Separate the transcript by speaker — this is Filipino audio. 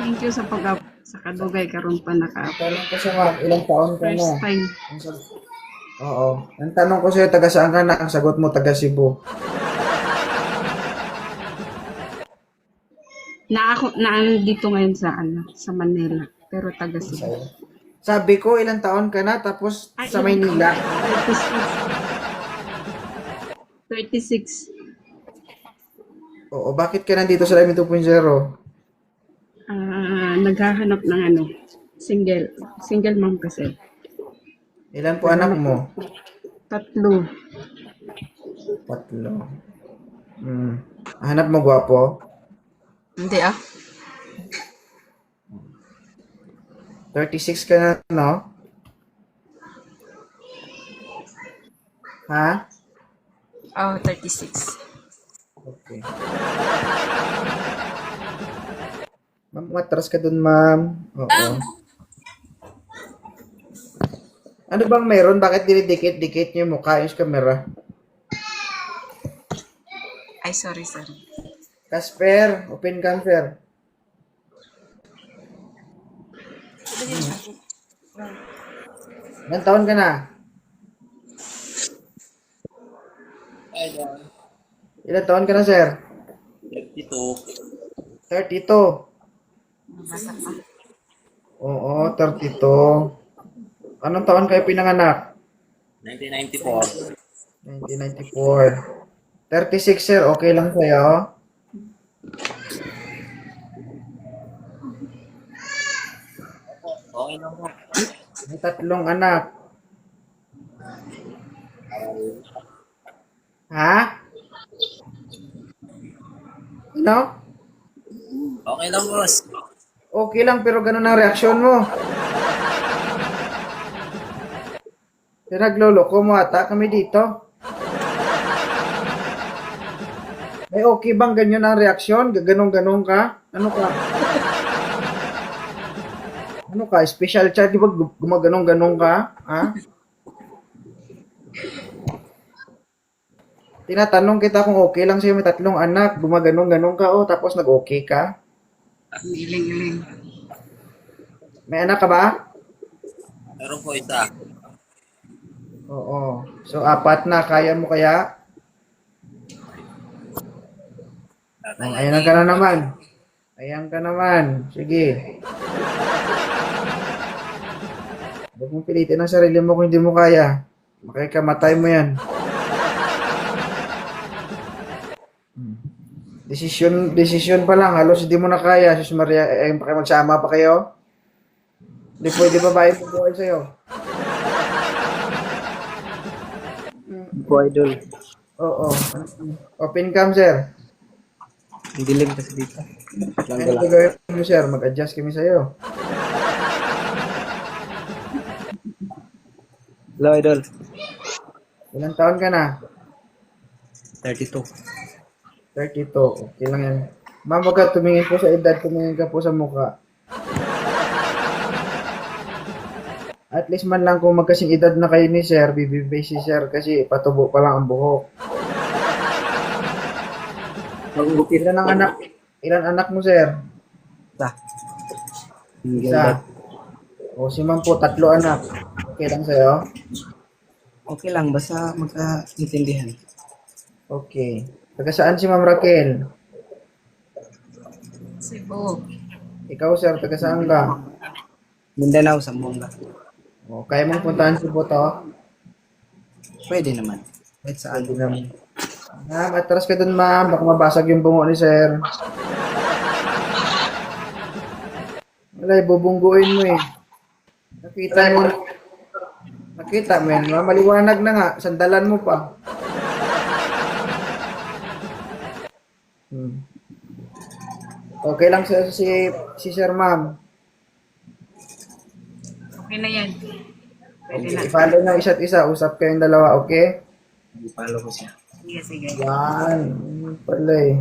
Speaker 1: Thank you sa pag sa kadugay karon pa naka
Speaker 2: Ang tanong ko siya, ma'am, ilang taon ka na?
Speaker 1: first time.
Speaker 2: Ang sag- Oo. Ang tanong ko sa'yo, taga saan ka na? Ang sagot mo, taga Cebu.
Speaker 1: Dito ngayon sa sa Manila, pero taga Cebu.
Speaker 2: Sabi ko, ilang taon ka na? Tapos
Speaker 1: Ay,
Speaker 2: sa
Speaker 1: ilang
Speaker 2: Maynila.
Speaker 1: 36. 36.
Speaker 2: Oo, bakit ka nandito sa Live 2.0?
Speaker 1: Naghahanap ng single. Single mom kasi.
Speaker 2: Ilan po anak mo?
Speaker 1: Tatlo.
Speaker 2: Tatlo. Hanap mo gwapo?
Speaker 1: Hindi
Speaker 2: 36 ka na, no? Ha?
Speaker 1: Oh, 36.
Speaker 2: Okay. Ma'am, matras ka dun, ma'am. Oo. Ano bang meron? Bakit dinidikit-dikit niyo yung mukha yung camera?
Speaker 1: Ay, sorry.
Speaker 2: Casper, open cancer. Ilang taon ka na? Ilang taon ka na, sir?
Speaker 3: 32.
Speaker 2: 32. Oo, 32. Anong taon kayo pinanganak?
Speaker 3: 1994.
Speaker 2: 1994. 36, sir. Okay lang sa'yo?
Speaker 3: Okay lang po.
Speaker 2: May tatlong anak. Ha? Ano?
Speaker 3: Okay lang, boss.
Speaker 2: Okay lang, pero ganun ang reaksyon mo. Pinagloloko mo ata kami dito. May okay bang ganyan ang reaksyon? Gaganong-ganong ka? Ano ka? Ano ka? Special child, di ba gumaganong-ganong ka? Ha? Tinatanong kita kung okay lang sa'yo, may tatlong anak, gumaganong-ganong ka, oh, tapos nag-okay ka?
Speaker 1: Iling.
Speaker 2: May anak ka ba?
Speaker 3: Meron po isa.
Speaker 2: Oo. So, 4 na, kaya mo kaya? Oh, ayan ka na naman. Ayan ka naman. Sige. Huwag mong pilitin ang sarili mo kung hindi mo kaya. Makikamatay mo yan. Desisyon pa lang. Halos hindi mo na kaya. Sus Maria, magsama pa kayo? Hindi pwede babae mo buhay sa'yo.
Speaker 4: Po, idol.
Speaker 2: Oo. Open cam, sir.
Speaker 4: Ang dilim kasi dito.
Speaker 2: Ano gagawin mo, sir? Mag-adjust kami sa'yo.
Speaker 4: Hello, idol.
Speaker 2: Ilang taon ka na?
Speaker 4: 32.
Speaker 2: 32. Okay lang yan. Ma'am, wag ka tumingin po sa edad, tumingin ka po sa mukha. At least man lang kung magkasing edad na kayo ni sir, bibibay si sir kasi patubo pa lang ang buhok. Ilan ang anak? Ilan anak mo, sir?
Speaker 4: Isa.
Speaker 2: Isa. O si ma'am po, 3 anak. Okay lang sa'yo?
Speaker 4: Okay lang, basta magka-intindihan.
Speaker 2: Okay. Taga saan si Ma'am Raquel?
Speaker 1: Cebu.
Speaker 2: Ikaw, sir, taga saan ka?
Speaker 4: Mindanao, Zamboanga.
Speaker 2: O, kaya mong puntahan si Boto?
Speaker 4: Pwede naman. Kahit saan.
Speaker 2: Pwede naman. Ma'am, atras ka dun, ma'am. Baka mabasag yung bungo ni sir. Wala, bubungguin mo eh. Nakita mo yan. Maliwanag na nga. Sandalan mo pa. Okay lang si Sir Ma'am.
Speaker 1: Okay na yan. Pwede
Speaker 2: Okay,
Speaker 1: na.
Speaker 2: i-follow na isa't isa. Usap kayong dalawa, okay?
Speaker 4: Ipalo ko siya.
Speaker 1: Sige.
Speaker 2: Yan. Pala eh.